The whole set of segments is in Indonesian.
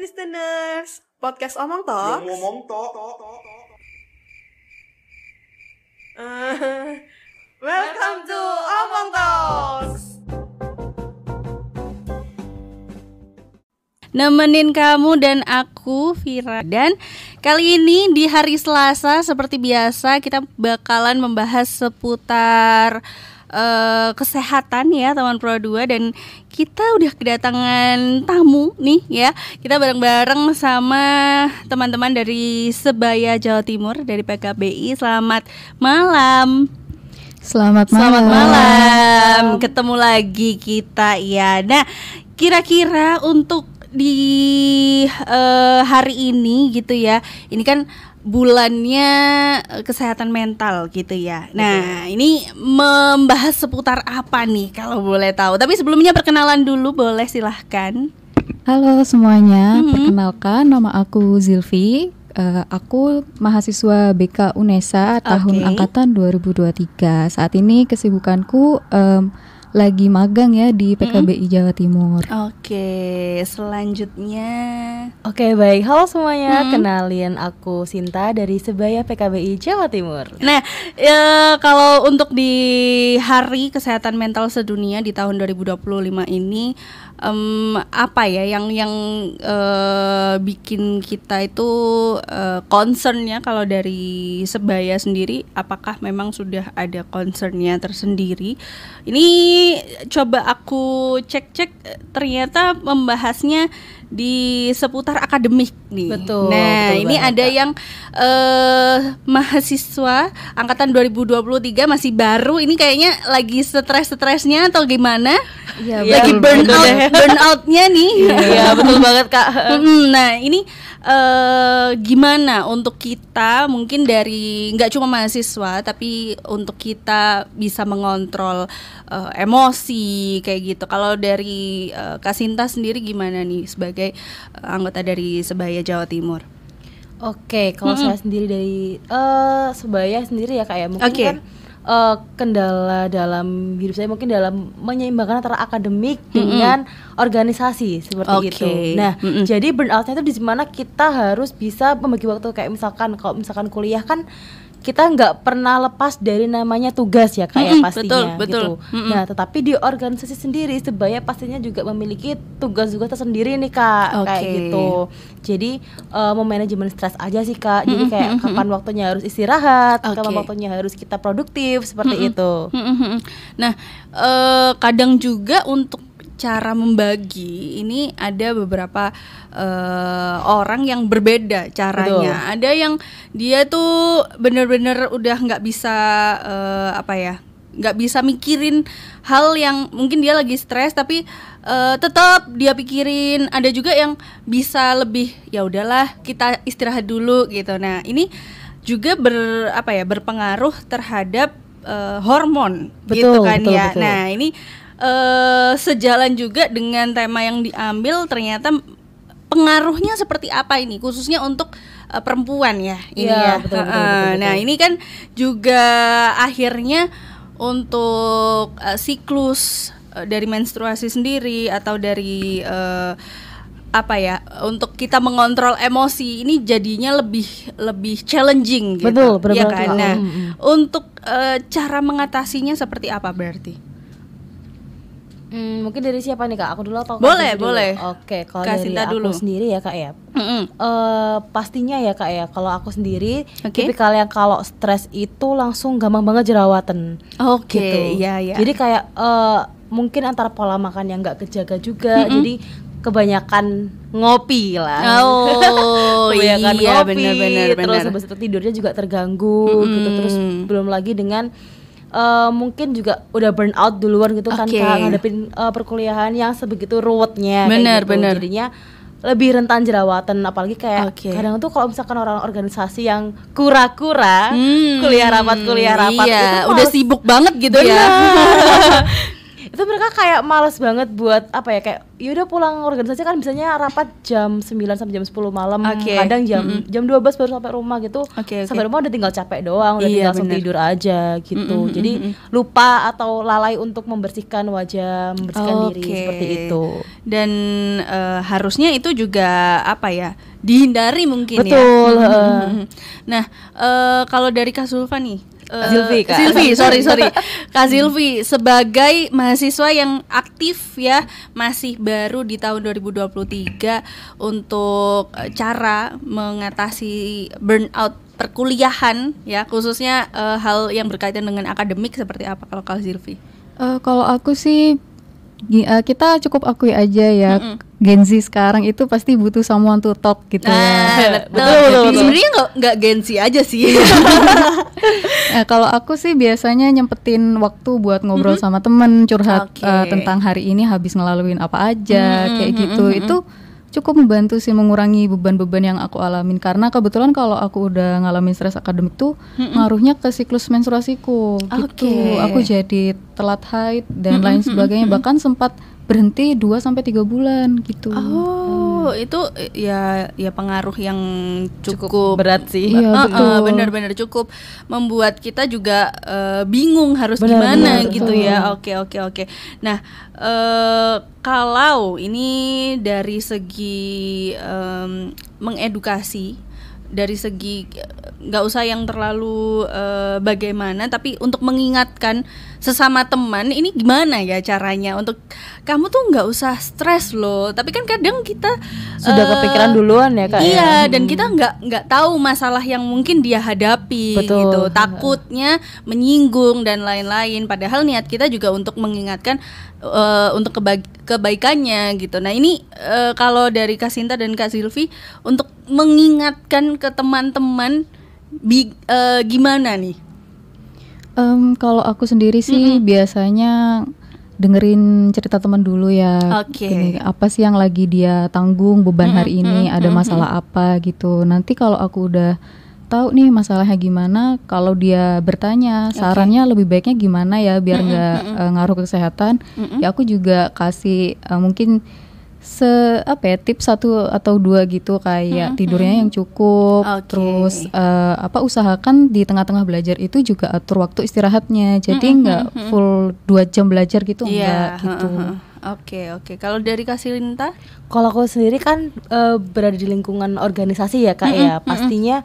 listeners, podcast Omong Talks. Ngomong tok. Welcome to Omong Talks. Nemenin kamu dan aku, Vira. Dan kali ini di hari Selasa seperti biasa kita bakalan membahas seputar kesehatan ya teman Pro 2. Dan kita udah kedatangan tamu nih ya. Kita bareng-bareng sama teman-teman dari Sebaya Jawa Timur dari PKBI. Selamat malam. Selamat malam. Ketemu lagi kita ya. Nah, kira-kira untuk di hari ini gitu ya. Ini kan bulannya kesehatan mental gitu ya. Nah, ini membahas seputar apa nih kalau boleh tahu? Tapi sebelumnya perkenalan dulu, boleh silahkan. Halo semuanya, perkenalkan nama aku Zilvi. Aku mahasiswa BK UNESA tahun angkatan 2023. Saat ini kesibukanku lagi magang ya di PKBI Jawa Timur. Oke, selanjutnya. Oke, baik. Halo semuanya, kenalin aku Sinta dari Sebaya PKBI Jawa Timur. Nah, kalau untuk di Hari Kesehatan Mental Sedunia di tahun 2025 ini, apa ya yang bikin kita itu concernnya kalau dari Sebaya sendiri, apakah memang sudah ada concernnya tersendiri? Ini coba aku cek ternyata membahasnya di seputar akademik nih. Betul. Nah, betul ini banget, ada Kak. yang mahasiswa angkatan 2023 masih baru. Ini kayaknya lagi stres-stresnya atau gimana? Iya, Lagi burnoutnya nih. Iya, betul banget, Kak. Nah, ini gimana untuk kita mungkin dari nggak cuma mahasiswa tapi untuk kita bisa mengontrol emosi kayak gitu. Kalau dari Kak Sinta sendiri gimana nih sebagai anggota dari Sebaya Jawa Timur? Oke, kalau saya sendiri dari Sebaya sendiri ya, Kak ya. Mungkin Oke. kan kendala dalam hidup saya mungkin dalam menyeimbangkan antara akademik dengan organisasi seperti Oke. itu. Nah, jadi burnoutnya itu di mana kita harus bisa membagi waktu, kayak misalkan kalau misalkan kuliah kan kita nggak pernah lepas dari namanya tugas ya, Kak ya, pastinya betul. gitu. Nah, tetapi di organisasi sendiri Sebaya pastinya juga memiliki tugas-tugas tersendiri nih, Kak, kayak gitu. Jadi memanajemen stres aja sih, Kak. Jadi kayak kapan waktunya harus istirahat, kapan waktunya harus kita produktif seperti itu. Nah, kadang juga untuk cara membagi ini ada beberapa orang yang berbeda caranya. Betul. Ada yang dia tuh bener-bener udah nggak bisa nggak bisa mikirin hal yang mungkin dia lagi stres tapi tetap dia pikirin. Ada juga yang bisa lebih ya udahlah kita istirahat dulu gitu. Nah, ini juga berpengaruh terhadap hormon. Betul, gitu kan betul, ya. betul. Nah, ini sejalan juga dengan tema yang diambil, ternyata pengaruhnya seperti apa ini khususnya untuk perempuan ya ini ya. Betul. Nah, ini kan juga akhirnya untuk siklus dari menstruasi sendiri atau dari untuk kita mengontrol emosi ini jadinya lebih challenging gitu. Betul, ya benar-benar. kan. Nah, untuk cara mengatasinya seperti apa berarti? Mungkin dari siapa nih, Kak? Aku dulu atau Boleh, dulu? boleh. Oke, kalau Kak dari Sinta aku dulu. sendiri ya, Kak ya. Pastinya ya, Kak ya. Kalau aku sendiri Oke. tipikal yang kalau stres itu langsung gampang banget jerawatan. Oke, Gitu. iya. Jadi kayak mungkin antara pola makan yang nggak kejaga juga. Jadi kebanyakan ngopi lah. Oh, Kebanyakan iya, ngopi, benar. terus habis itu tidurnya juga terganggu gitu. Terus belum lagi dengan mungkin juga udah burn out duluan gitu kan, Kak, ngadepin perkuliahan yang sebegitu ruwetnya kayak gitu. Benar. Jadinya lebih rentan jerawatan, apalagi kayak kadang tuh kalau misalkan orang organisasi yang kura-kura kuliah rapat iya, itu udah sibuk banget gitu ya. itu mereka kayak males banget buat apa ya, kayak yaudah pulang organisasi kan biasanya rapat jam 9 sampai jam 10 malam, kadang jam 12 baru sampai rumah gitu. Sampai rumah udah tinggal capek doang, udah tinggal langsung tidur aja gitu. Jadi lupa atau lalai untuk membersihkan wajah, membersihkan diri seperti itu. Dan harusnya itu juga apa ya, dihindari mungkin. Betul. Nah, kalau dari Kak Zulfa nih, Zilfi, sorry Kak Zilfi, sebagai mahasiswa yang aktif ya, masih baru di tahun 2023, untuk cara mengatasi burnout perkuliahan ya, khususnya hal yang berkaitan dengan akademik seperti apa kalau Kak Zilfi? Kalau aku sih kita cukup akui aja ya, Gen Z sekarang itu pasti butuh someone to talk gitu ya. Betul. Sebenarnya nggak Gen Z aja sih. Kalau aku sih biasanya nyempetin waktu buat ngobrol sama temen, curhat tentang hari ini habis ngelaluin apa aja, kayak gitu. Itu cukup membantu sih mengurangi beban-beban yang aku alamin, karena kebetulan kalau aku udah ngalamin stres akademik tuh ngaruhnya ke siklus menstruasiku gitu. Aku jadi telat haid dan lain sebagainya, bahkan sempat berhenti 2-3 bulan gitu. Itu ya pengaruh yang cukup berat sih. Iya, betul. Benar-benar cukup membuat kita juga bingung harus gimana gitu ya. Oke. Nah, kalau ini dari segi mengedukasi, dari segi nggak usah yang terlalu bagaimana, tapi untuk mengingatkan sesama teman, ini gimana ya caranya untuk kamu tuh nggak usah stres loh. Tapi kan kadang kita sudah kepikiran duluan ya Kak. Iya, dan kita nggak tahu masalah yang mungkin dia hadapi. Betul. Gitu, takutnya menyinggung dan lain-lain. Padahal niat kita juga untuk mengingatkan untuk kebaikannya gitu. Nah ini kalau dari Kak Sinta dan Kak Zilfi untuk mengingatkan ke teman-teman gimana nih? Kalau aku sendiri sih biasanya dengerin cerita teman dulu ya. Gini, apa sih yang lagi dia tanggung beban hari ini, ada masalah apa gitu. Nanti kalau aku udah tahu nih masalahnya gimana, kalau dia bertanya sarannya lebih baiknya gimana ya biar nggak ngaruh ke kesehatan, ya aku juga kasih mungkin tips 1 atau 2 gitu, kayak tidurnya yang cukup, terus usahakan di tengah-tengah belajar itu juga atur waktu istirahatnya, jadi nggak full 2 jam belajar gitu, enggak gitu. Oke. Kalau dari Kak Sinta? Kalau aku sendiri kan berada di lingkungan organisasi ya Kak ya, pastinya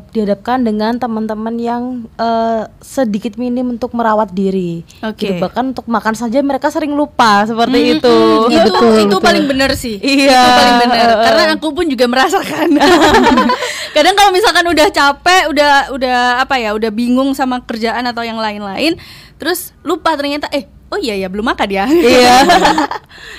dihadapkan dengan teman-teman yang sedikit minim untuk merawat diri. Gitu. Bahkan untuk makan saja mereka sering lupa seperti itu. Itu paling benar sih. Iya. Itu paling benar. Karena aku pun juga merasakan. Kadang kalau misalkan udah capek, udah bingung sama kerjaan atau yang lain-lain, terus lupa ternyata oh iya ya belum makan ya. Iya.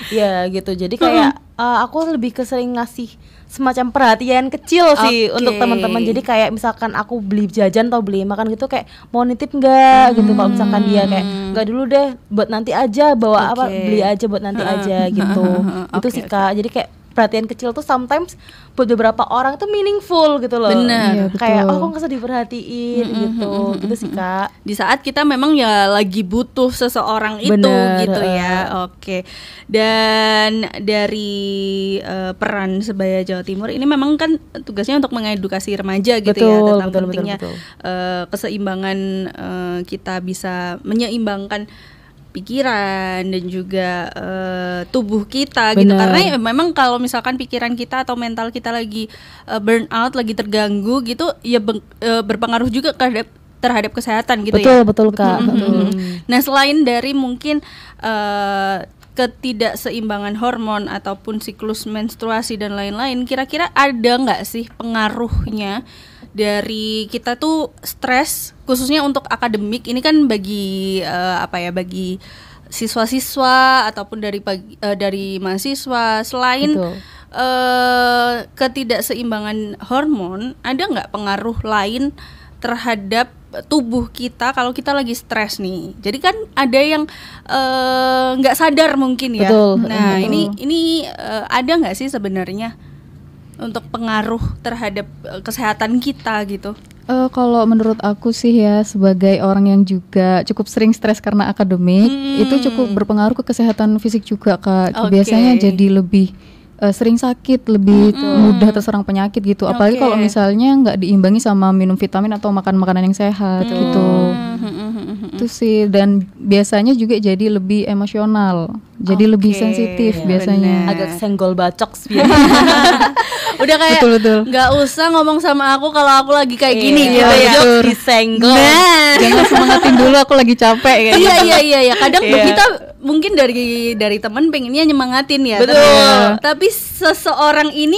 Ya gitu. Jadi kayak aku lebih sering ngasih semacam perhatian kecil sih untuk teman-teman. Jadi kayak misalkan aku beli jajan atau beli makan gitu, kayak mau nitip nggak gitu. Kalau misalkan dia kayak nggak dulu deh, buat nanti aja, bawa beli aja buat nanti aja gitu. Itu sih Kak. Jadi kayak perhatian kecil tuh sometimes buat beberapa orang tuh meaningful gitu loh. Benar. Kayak kok nggak usah diperhatiin gitu sih Kak. Di saat kita memang ya lagi butuh seseorang itu gitu ya. Oke. Dan dari peran Sebaya Jawa Timur ini memang kan tugasnya untuk mengedukasi remaja gitu ya tentang pentingnya keseimbangan, kita bisa menyeimbangkan pikiran dan juga tubuh kita gitu. Karena ya memang kalau misalkan pikiran kita atau mental kita lagi burnout, lagi terganggu gitu, ya berpengaruh juga terhadap kesehatan gitu. Betul Kak. Nah selain dari mungkin ketidakseimbangan hormon ataupun siklus menstruasi dan lain-lain, kira-kira ada nggak sih pengaruhnya dari kita tuh stres, khususnya untuk akademik ini kan bagi bagi siswa-siswa ataupun dari mahasiswa, selain ketidakseimbangan hormon, ada nggak pengaruh lain terhadap tubuh kita kalau kita lagi stres nih? Jadi kan ada yang nggak sadar mungkin ya. Nah ini ada nggak sih sebenarnya? untuk pengaruh terhadap kesehatan kita gitu? Kalau menurut aku sih ya, sebagai orang yang juga cukup sering stres karena akademik, itu cukup berpengaruh ke kesehatan fisik juga, Kak. Biasanya jadi lebih sering sakit, lebih mudah terserang penyakit gitu. Apalagi kalau misalnya nggak diimbangi sama minum vitamin atau makan makanan yang sehat gitu. Itu sih, dan biasanya juga jadi lebih emosional, jadi lebih sensitif biasanya. Agak senggol bacok sih. Udah kayak nggak usah ngomong sama aku kalau aku lagi kayak gini gitu ya. Disenggol. Jangan semangatin dulu, aku lagi capek kayak gitu. Iya. Kadang kita mungkin dari teman pengennya nyemangatin ya. Betul. Tapi seseorang ini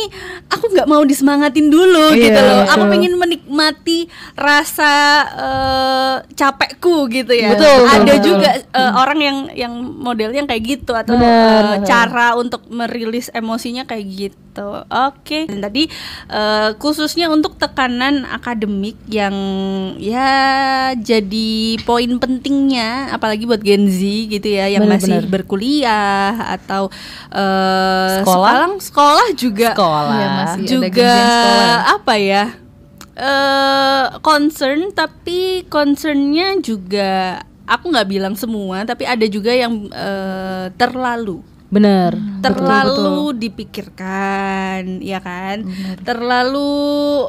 aku nggak mau disemangatin dulu gitu loh. Aku pengen menikmati rasa capekku gitu ya. Ada juga orang yang modelnya kayak gitu, atau cara untuk merilis emosinya kayak gitu. Oke. Dan tadi khususnya untuk tekanan akademik yang ya jadi poin pentingnya, apalagi buat Gen Z gitu ya, yang masih berkuliah atau sekolah juga. Ya, masih juga apa ya? Concern, tapi concernnya juga aku nggak bilang semua, tapi ada juga yang terlalu terlalu dipikirkan, ya kan? Terlalu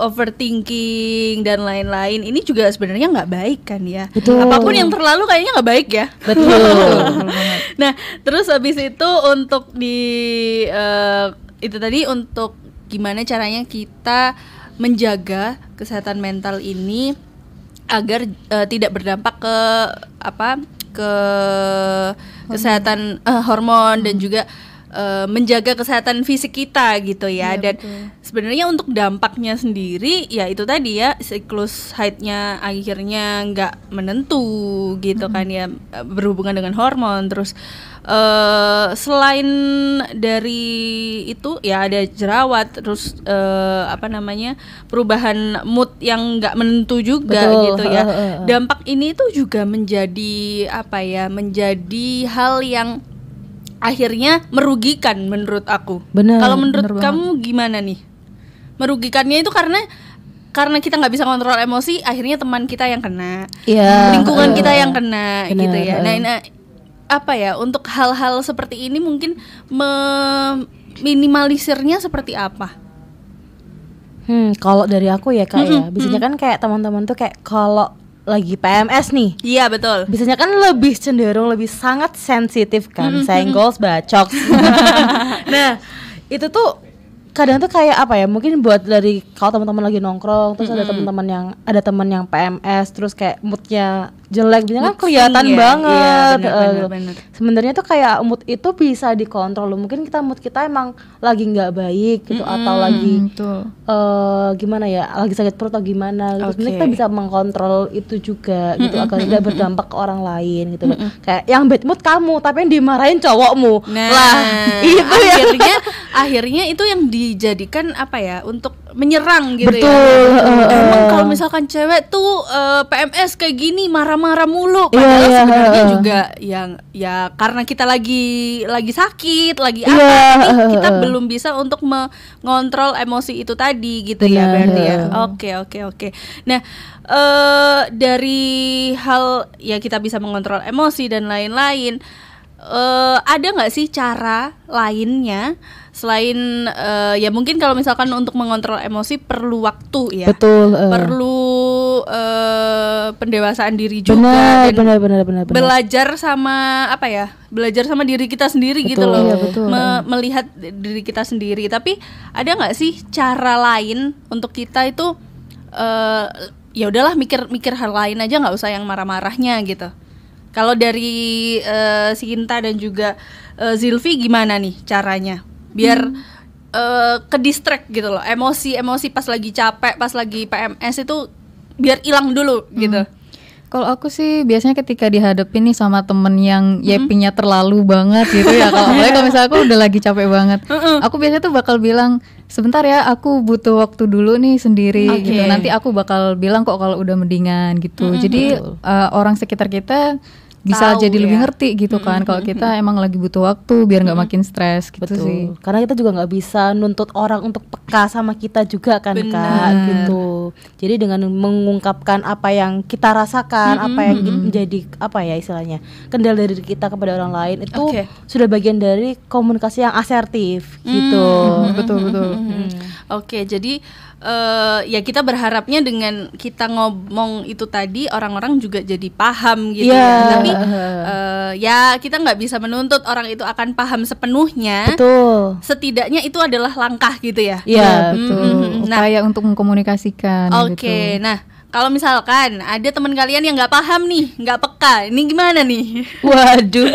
overthinking dan lain-lain. Ini juga sebenarnya nggak baik kan ya? Apapun yang terlalu kayaknya nggak baik ya. Nah, terus habis itu untuk itu tadi untuk gimana caranya kita menjaga kesehatan mental ini agar tidak berdampak ke kesehatan hormon dan juga menjaga kesehatan fisik kita gitu ya. Dan sebenarnya untuk dampaknya sendiri ya itu tadi ya, siklus haidnya akhirnya nggak menentu gitu kan ya, berhubungan dengan hormon. Terus selain dari itu ya ada jerawat, terus perubahan mood yang nggak menentu juga gitu ya. Dampak ini tuh juga menjadi menjadi hal yang akhirnya merugikan menurut aku. Kalau menurut kamu gimana nih? Merugikannya itu karena kita nggak bisa kontrol emosi, akhirnya teman kita yang kena, lingkungan kita yang kena gitu ya. Nah, untuk hal-hal seperti ini mungkin meminimalisirnya seperti apa? Kalau dari aku ya Kak ya, biasanya kan kayak teman-teman tuh kayak kalau lagi PMS nih. Iya betul. Biasanya kan lebih cenderung lebih sangat sensitif kan, senggol bacok. Nah, itu tuh kadang tuh kayak mungkin buat dari kalau teman-teman lagi nongkrong terus ada teman yang PMS terus kayak moodnya jelek, biasanya kan kelihatan banget. Bener. Sebenarnya tuh kayak mood itu bisa dikontrol. Mungkin mood kita emang lagi nggak baik gitu, atau lagi gimana ya, lagi sakit perut atau gimana gitu. Sebenarnya kita bisa mengkontrol itu juga gitu, agar tidak berdampak ke orang lain gitu. Kayak yang bad mood kamu tapi yang dimarahin cowokmu. Itu akhirnya itu yang dijadikan untuk menyerang gitu. Emang kalau misalkan cewek tuh PMS kayak gini marah-marah mulu, padahal sebenarnya juga yang ya karena kita lagi sakit, lagi kita belum bisa untuk mengontrol emosi itu tadi gitu ya berarti ya. Oke. Nah, dari hal ya kita bisa mengontrol emosi dan lain-lain, ada nggak sih cara lainnya selain ya mungkin kalau misalkan untuk mengontrol emosi perlu waktu ya, perlu pendewasaan diri juga, benar. belajar sama belajar sama diri kita sendiri gitu loh, melihat diri kita sendiri. Tapi ada nggak sih cara lain untuk kita itu ya udahlah mikir hal lain aja, nggak usah yang marah-marahnya gitu. Kalau dari Sinta dan juga Zilvi gimana nih caranya biar ke distract gitu loh, emosi pas lagi capek, pas lagi PMS itu biar hilang dulu gitu. Kalau aku sih biasanya ketika dihadapin nih sama temen yang yappingnya terlalu banget gitu ya, kalau misalnya aku udah lagi capek banget, aku biasanya tuh bakal bilang, sebentar ya, aku butuh waktu dulu nih sendiri gitu. Nanti aku bakal bilang kok kalau udah mendingan gitu. Jadi orang sekitar kita bisa tahu jadi ya. lebih ngerti gitu kan. Kalau kita emang lagi butuh waktu biar nggak makin stres gitu Betul. sih. Karena kita juga nggak bisa nuntut orang untuk peka sama kita juga kan Kak, Benar. gitu. Jadi dengan mengungkapkan apa yang kita rasakan, apa yang menjadi apa ya istilahnya kendala dari kita kepada orang lain itu Oke. sudah bagian dari komunikasi yang asertif gitu. Betul. Oke, jadi ya kita berharapnya dengan kita ngomong itu tadi orang-orang juga jadi paham gitu Iya. ya. Tapi ya kita nggak bisa menuntut orang itu akan paham sepenuhnya. Betul. Setidaknya itu adalah langkah gitu ya. Iya. Betul. Nah, Upaya untuk mengkomunikasikan Oke, gitu. nah kalau misalkan ada teman kalian yang nggak paham nih, nggak peka, ini gimana nih? Waduh.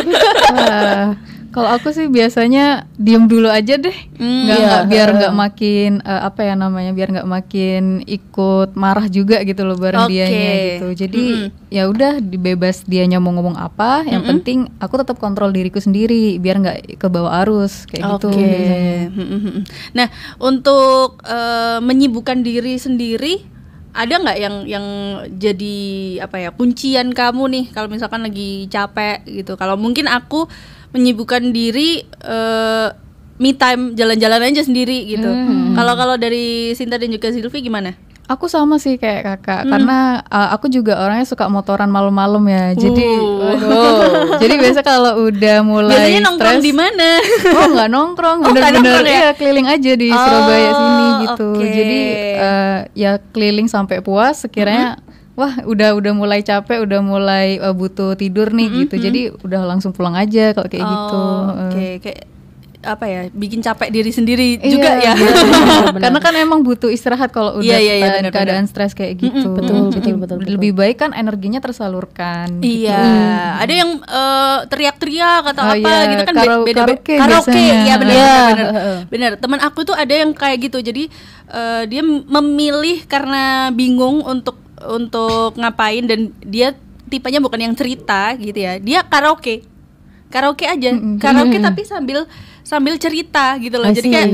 Wah, kalau aku sih biasanya diem dulu aja deh, nggak biar nggak makin biar nggak makin ikut marah juga gitu loh bareng Oke. dianya gitu. Jadi ya udah dibebas dianya mau ngomong apa, yang penting aku tetap kontrol diriku sendiri biar nggak kebawa arus kayak gitu. biasanya. Nah, untuk menyibukkan diri sendiri, ada nggak yang jadi kuncian kamu nih kalau misalkan lagi capek gitu? Kalau mungkin aku menyibukkan diri me time, jalan-jalan aja sendiri gitu. Kalau dari Sinta dan juga Zilvi gimana? Aku sama sih kayak kakak, karena aku juga orangnya suka motoran malam-malam ya. Jadi, jadi biasa kalau udah mulai Biasanya nongkrong stres, di mana? Oh nggak nongkrong, Oh, nggak bener-bener nongkrong ya? iya keliling aja di Surabaya sini gitu. Oke. Jadi ya keliling sampai puas. Sekiranya wah udah mulai capek, udah mulai butuh tidur nih gitu. Jadi udah langsung pulang aja kalau kayak gitu. Oke, kayak bikin capek diri sendiri Iya, juga ya. Karena kan emang butuh istirahat kalau udah Iya, benar, keadaan stres kayak gitu. betul. Lebih baik kan energinya tersalurkan. Iya, ada yang teriak-teriak atau Oh, apa iya, gitu kan beda-beda. karaoke Karaoke, biasanya. iya benar, Iya. benar. Teman aku tuh ada yang kayak gitu. Jadi dia memilih karena bingung untuk ngapain, dan dia tipenya bukan yang cerita gitu ya. Dia karaoke aja, karaoke tapi sambil cerita gitu loh. Jadi kayak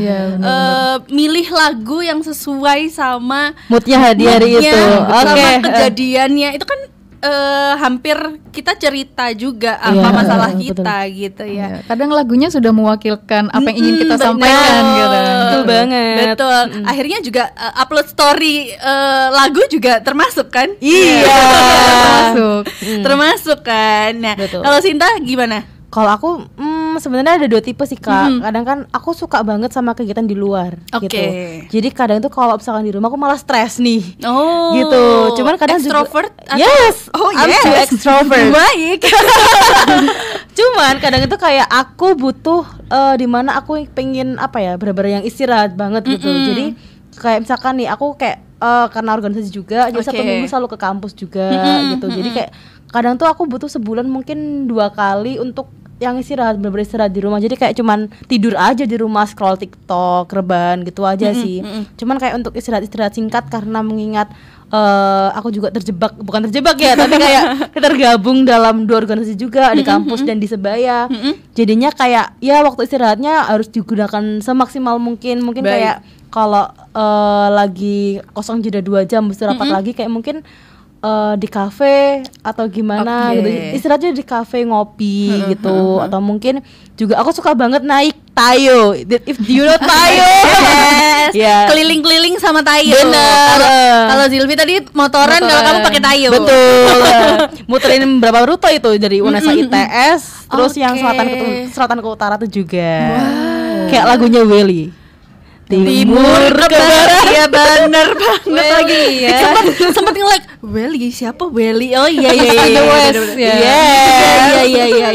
milih lagu yang sesuai sama Moodnya hari itu. sama Oke. kejadiannya. Itu kan hampir kita cerita juga apa Iya, masalah betul. kita gitu ya. Ya, kadang lagunya sudah mewakilkan apa yang ingin kita sampaikan gitu. Betul banget. Betul. Akhirnya juga upload story lagu juga termasuk kan? Iya. Masuk. Termasuk kan. Nah, Betul. kalau Sinta gimana? Kalau aku sebenarnya ada 2 tipe sih Kak. Kadang kan aku suka banget sama kegiatan di luar gitu. Oke. Jadi kadang tuh kalau misalkan di rumah aku malah stres nih. Oh, Gitu. Cuman kadang extrovert juga, yes. Oh, I'm too yes. extrovert. Baik. Cuman kadang itu kayak aku butuh di mana aku pengen benar-benar yang istirahat banget gitu. Jadi kayak misalkan nih aku kayak karena organisasi juga, jadi Sabtu Oke. Minggu selalu ke kampus juga gitu. Jadi kayak kadang tuh aku butuh sebulan mungkin 2 kali untuk yang istirahat, bener-bener istirahat di rumah. Jadi kayak cuman tidur aja di rumah, scroll TikTok, rebahan gitu aja sih. Cuman kayak untuk istirahat singkat karena mengingat aku juga bukan terjebak ya, tapi kayak tergabung dalam 2 organisasi juga di kampus dan di sebaya. Jadinya kayak ya waktu istirahatnya harus digunakan semaksimal mungkin. Mungkin Baik. kayak kalau lagi kosong jeda 2 jam mesti rapat lagi, kayak mungkin di kafe atau gimana Oke. gitu, istirahatnya di kafe ngopi gitu, atau mungkin juga aku suka banget naik tayo, if you know tayo. Yes. Ya. Keliling-keliling sama tayo. Bener. Kalau Zilvi tadi motoran, kalau kamu pakai tayo. Betul. Muterin berapa rute itu dari UNESA ITS, terus yang selatan ke utara tuh juga. Kayak lagunya Welly. Timur ke barat. Iya bener banget lagi ya. Sempat nge-like Welly, siapa Welly? Oh iya The West, bener-bener.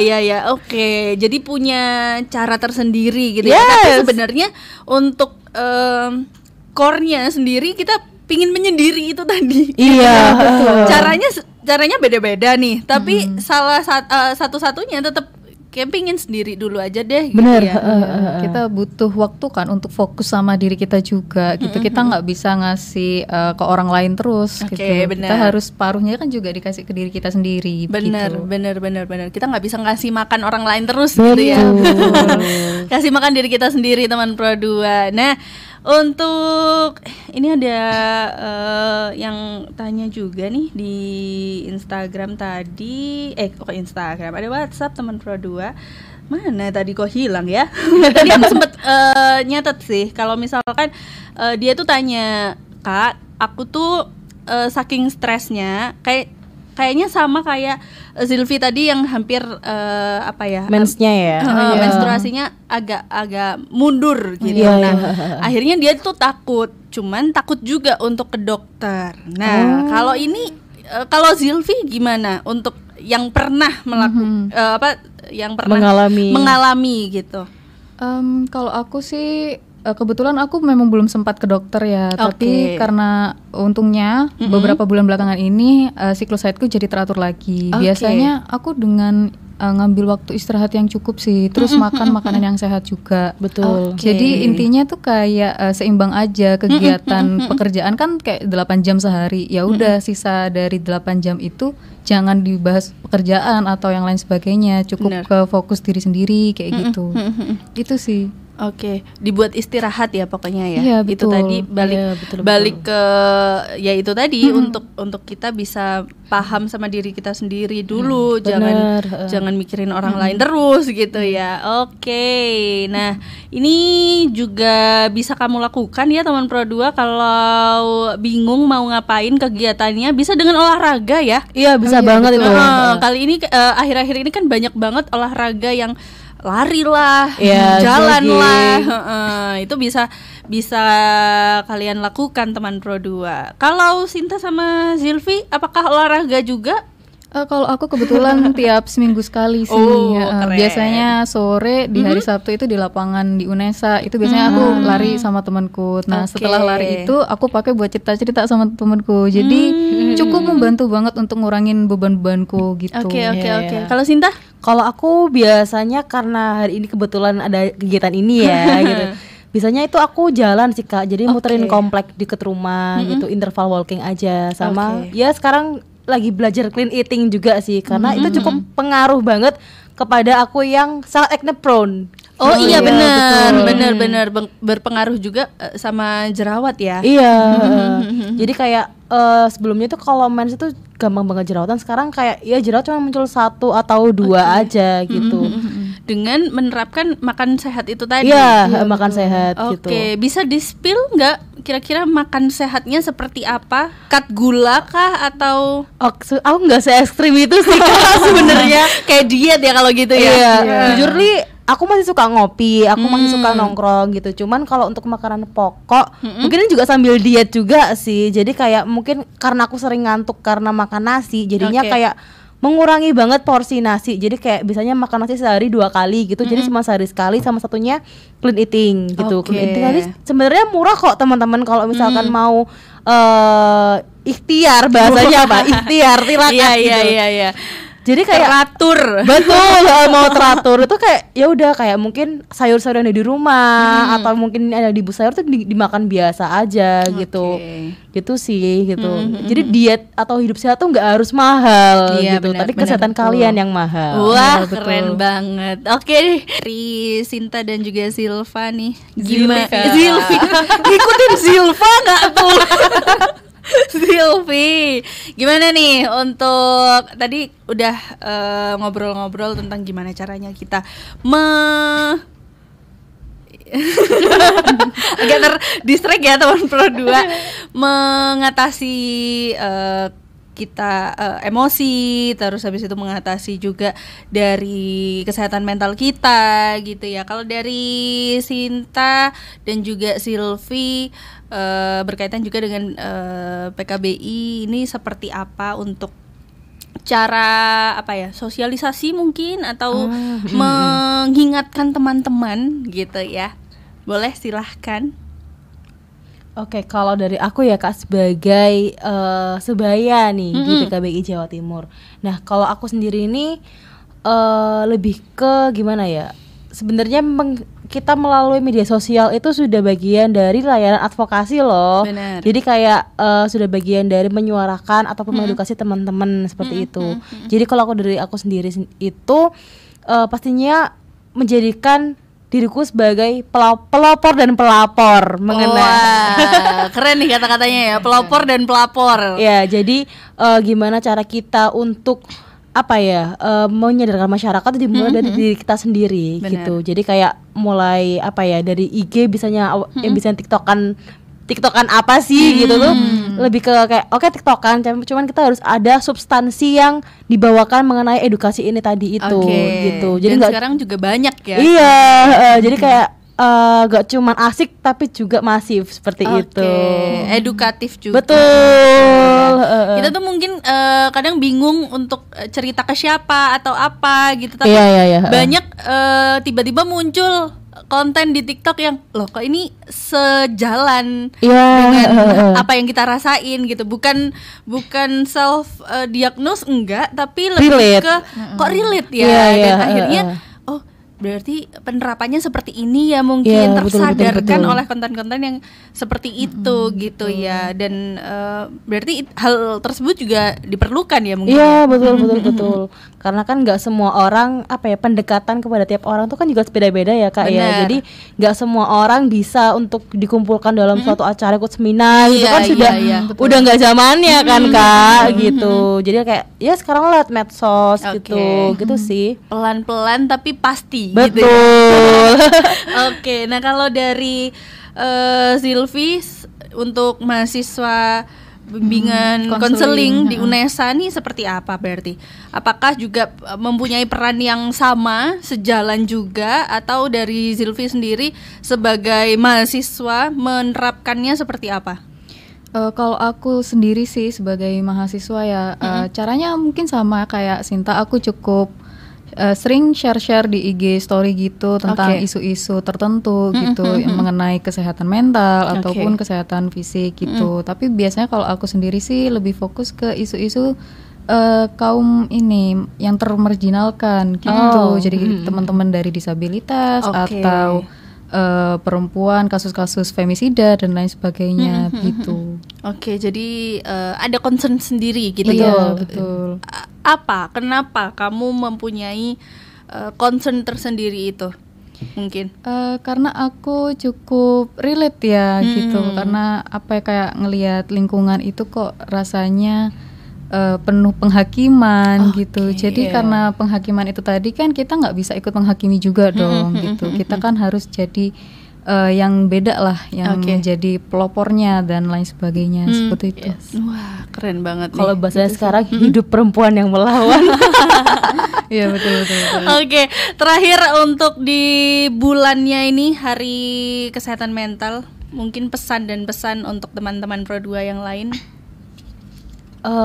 Iya. Oke, jadi punya cara tersendiri gitu ya. Tapi sebenarnya untuk core-nya sendiri kita pingin menyendiri itu tadi. Iya, betul. Caranya beda-beda nih, tapi salah satu-satunya tetap kayak pingin sendiri dulu aja deh gitu. Bener. Ya. Kita butuh waktu kan untuk fokus sama diri kita juga gitu. Kita nggak bisa ngasih ke orang lain terus Oke, gitu. bener. Kita harus paruhnya kan juga dikasih ke diri kita sendiri. Bener. begitu. Kita nggak bisa ngasih makan orang lain terus gitu ya. Kasih makan diri kita sendiri, teman Pro 2. Nah, Untuk ini ada yang tanya juga nih di Instagram tadi, kok Instagram, ada WhatsApp teman Pro 2. Mana tadi kok hilang ya? Tadi aku sempet nyatet sih, kalau misalkan dia tuh tanya, Kak, aku tuh saking stresnya kayaknya sama kayak Zilfi tadi yang hampir mensnya ya, menstruasinya agak mundur gitu. Akhirnya dia tuh takut, cuman takut juga untuk ke dokter. Nah, kalau ini kalau Zilfi gimana untuk yang pernah melakukan yang pernah mengalami gitu? Kalau aku sih kebetulan aku memang belum sempat ke dokter ya, tapi karena untungnya beberapa bulan belakangan ini siklus haidku jadi teratur lagi. Biasanya aku dengan ngambil waktu istirahat yang cukup sih, terus makan makanan yang sehat juga. Betul. Jadi intinya tuh kayak seimbang aja kegiatan pekerjaan kan kayak 8 jam sehari. Ya udah sisa dari 8 jam itu jangan dibahas pekerjaan atau yang lain sebagainya, cukup ke fokus diri sendiri kayak gitu. Itu sih. Oke, dibuat istirahat ya pokoknya ya. Iya, betul. Itu tadi balik ke ya itu tadi untuk kita bisa paham sama diri kita sendiri dulu, jangan mikirin orang lain terus gitu ya. Oke. Nah, ini juga bisa kamu lakukan ya teman Pro 2 kalau bingung mau ngapain kegiatannya, bisa dengan olahraga ya. Iya, bisa banget itu. Kali ini akhir-akhir ini kan banyak banget olahraga yang lari lah, jalan jogging lah, itu bisa kalian lakukan teman Pro 2. Kalau Sinta sama Zilfi, apakah olahraga juga? Kalau aku kebetulan tiap seminggu sekali sih. Biasanya sore di hari Sabtu itu di lapangan di Unesa. Itu biasanya aku lari sama temanku. Nah, setelah lari itu aku pakai buat cerita-cerita sama temanku. Jadi cukup membantu banget untuk ngurangin beban-bebanku gitu. Oke. Kalau Sinta? Kalau aku biasanya karena hari ini kebetulan ada kegiatan ini ya gitu. Biasanya itu aku jalan sih Kak. Jadi muterin komplek deket rumah gitu, interval walking aja sama ya sekarang lagi belajar clean eating juga sih, karena itu cukup pengaruh banget kepada aku yang sangat acne prone. Oh iya benar berpengaruh juga sama jerawat ya. Iya. Jadi kayak sebelumnya tuh kalau mens itu gampang banget jerawatan, sekarang kayak ya jerawat cuma muncul 1 atau 2 aja gitu. Dengan menerapkan makan sehat itu tadi. Iya, makan sehat gitu. Oke, bisa di-spill nggak kira-kira makan sehatnya seperti apa? Cut gula kah atau aku nggak se-ekstrim itu sih sebenarnya. Kayak diet ya kalau gitu ya. Iya. Jujur li, aku masih suka ngopi, aku masih suka nongkrong gitu. Cuman kalau untuk makanan pokok, mungkin juga sambil diet juga sih. Jadi kayak mungkin karena aku sering ngantuk karena makan nasi, jadinya kayak mengurangi banget porsi nasi. Jadi kayak biasanya makan nasi sehari 2 kali gitu. Jadi cuma sehari sekali, sama satunya clean eating gitu. Clean eating tadi sebenarnya murah kok teman-teman kalau misalkan mau ikhtiar, bahasanya apa? Ikhtiar, silakan gitu. Iya. Jadi kayak teratur. Betul, mau teratur itu kayak ya udah kayak mungkin sayur-sayur yang ada di rumah atau mungkin ada di bus sayur tuh dimakan biasa aja gitu. Gitu sih gitu. Jadi diet atau hidup sehat tuh nggak harus mahal gitu, tapi kesehatan kalian yang mahal. Wah, keren banget. Oke, dari Sinta dan juga Zilfa nih. Gimana? Zilfi. Ngikutin Zilfa nggak tuh? Zilfi, gimana nih untuk tadi udah ngobrol-ngobrol tentang gimana caranya kita agak terdistract ya teman Pro 2 mengatasi kita emosi, terus habis itu mengatasi juga dari kesehatan mental kita gitu ya. Kalau dari Sinta dan juga Zilfi berkaitan juga dengan PKBI ini seperti apa untuk cara sosialisasi mungkin atau mengingatkan teman-teman gitu ya. Boleh silahkan. Oke, kalau dari aku ya Kak sebagai sebaya nih di PKBI Jawa Timur. Nah, kalau aku sendiri ini lebih ke gimana ya? Sebenarnya kita melalui media sosial itu sudah bagian dari layanan advokasi loh. Benar. Jadi kayak sudah bagian dari menyuarakan ataupun mengedukasi teman-teman seperti itu. Jadi kalau dari aku sendiri itu pastinya menjadikan diriku sebagai pelopor dan pelapor mengenai. Wah, keren nih kata-katanya ya, pelopor dan pelapor. Ya, jadi gimana cara kita untuk menyadarkan masyarakat itu dimulai dari diri kita sendiri. Bener. Gitu. Jadi kayak mulai dari IG bisanya yang bisa TikTokan apa sih gitu tuh, lebih ke kayak oke TikTokan, cuman kita harus ada substansi yang dibawakan mengenai edukasi ini tadi itu gitu. Jadi sekarang juga banyak ya. Iya, jadi kayak gak cuman asik tapi juga masif seperti itu. Edukatif juga. Betul. Kita tuh mungkin kadang bingung untuk cerita ke siapa atau apa gitu, tapi banyak tiba-tiba muncul konten di TikTok yang loh kok ini sejalan dengan apa yang kita rasain gitu. Bukan self diagnose enggak, tapi lebih ke kok relate ya. Dan akhirnya berarti penerapannya seperti ini ya, mungkin tersadarkan oleh konten-konten yang seperti itu gitu ya. Dan berarti hal tersebut juga diperlukan ya mungkin. Iya, betul. Karena kan nggak semua orang pendekatan kepada tiap orang tuh kan juga beda-beda ya Kak. Bener. Ya. Jadi nggak semua orang bisa untuk dikumpulkan dalam suatu acara ikut seminar gitu kan udah nggak zamannya kan Kak gitu. Jadi kayak ya sekarang lewat medsos gitu sih. Pelan-pelan tapi pasti. Betul. Gitu ya. Oke, nah kalau dari Zilvi untuk mahasiswa bimbingan konseling di UNESA nih seperti apa berarti? Apakah juga mempunyai peran yang sama, sejalan juga, atau dari Zilvi sendiri sebagai mahasiswa menerapkannya seperti apa? Kalau aku sendiri sih sebagai mahasiswa ya, caranya mungkin sama kayak Sinta. Aku cukup sering share di IG story gitu tentang isu-isu tertentu gitu yang mengenai kesehatan mental ataupun kesehatan fisik gitu. Tapi biasanya kalau aku sendiri sih lebih fokus ke isu-isu kaum ini yang termarginalkan gitu. Jadi teman-teman dari disabilitas atau perempuan, kasus-kasus femisida dan lain sebagainya gitu. Oke, jadi ada concern sendiri gitu. Iya, betul. Kenapa kamu mempunyai concern tersendiri itu? Mungkin karena aku cukup relate ya gitu. Karena kayak ngelihat lingkungan itu kok rasanya penuh penghakiman gitu. Jadi karena penghakiman itu tadi kan kita nggak bisa ikut menghakimi juga dong gitu. Kita kan harus jadi yang beda lah, yang menjadi pelopornya dan lain sebagainya seperti itu. Wah, keren banget. Kalau bahasanya sekarang hidup perempuan yang melawan. Iya betul. Oke, terakhir untuk di bulannya ini Hari Kesehatan Mental, mungkin pesan untuk teman-teman Pro 2 yang lain.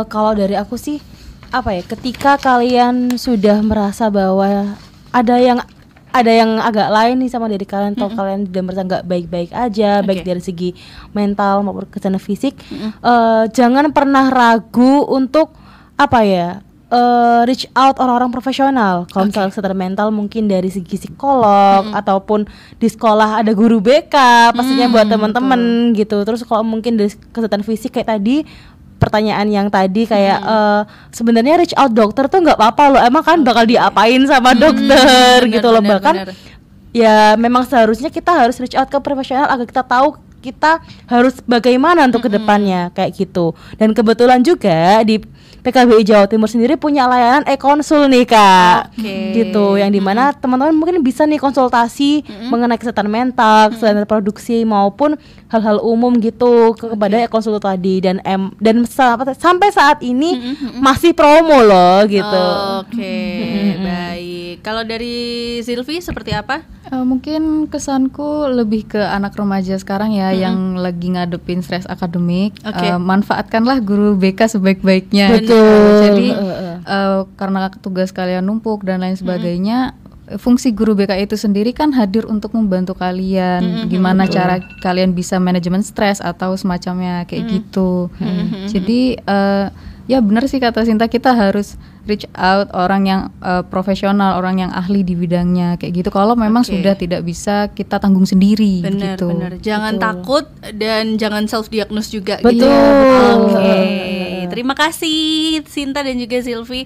Kalau dari aku sih ketika kalian sudah merasa bahwa ada yang agak lain nih sama diri kalian, atau kalian sudah merasa nggak baik-baik aja, baik dari segi mental maupun kesehatan fisik, jangan pernah ragu untuk reach out orang-orang profesional. Kalau misalnya kesehatan mental mungkin dari segi psikolog ataupun di sekolah ada guru BK pastinya buat teman-teman gitu. Terus kalau mungkin dari kesehatan fisik kayak tadi pertanyaan yang tadi kayak sebenarnya reach out dokter tuh nggak apa-apa loh, emang kan bakal diapain sama dokter gitu loh. Bahkan ya memang seharusnya kita harus reach out ke profesional agar kita tahu kita harus bagaimana untuk kedepannya kayak gitu. Dan kebetulan juga di PKBI Jawa Timur sendiri punya layanan e-konsul nih Kak, gitu, yang dimana teman-teman mungkin bisa nih konsultasi mengenai kesehatan mental, kesehatan reproduksi maupun hal-hal umum gitu kepada e-konsul tadi. Dan sampai saat ini masih promo loh gitu. Baik. Kalau dari Zilvi seperti apa? Mungkin kesanku lebih ke anak remaja sekarang ya, yang lagi ngadepin stres akademik. Manfaatkanlah guru BK sebaik-baiknya. Betul. Jadi karena tugas kalian numpuk dan lain sebagainya, fungsi guru BK itu sendiri kan hadir untuk membantu kalian gimana cara kalian bisa manajemen stres atau semacamnya kayak gitu. Jadi ya benar sih kata Sinta, kita harus reach out orang yang profesional, orang yang ahli di bidangnya kayak gitu. Kalau memang sudah tidak bisa kita tanggung sendiri. Benar. Jangan takut dan jangan self diagnose juga. Betul. Terima kasih Sinta dan juga Zilvi.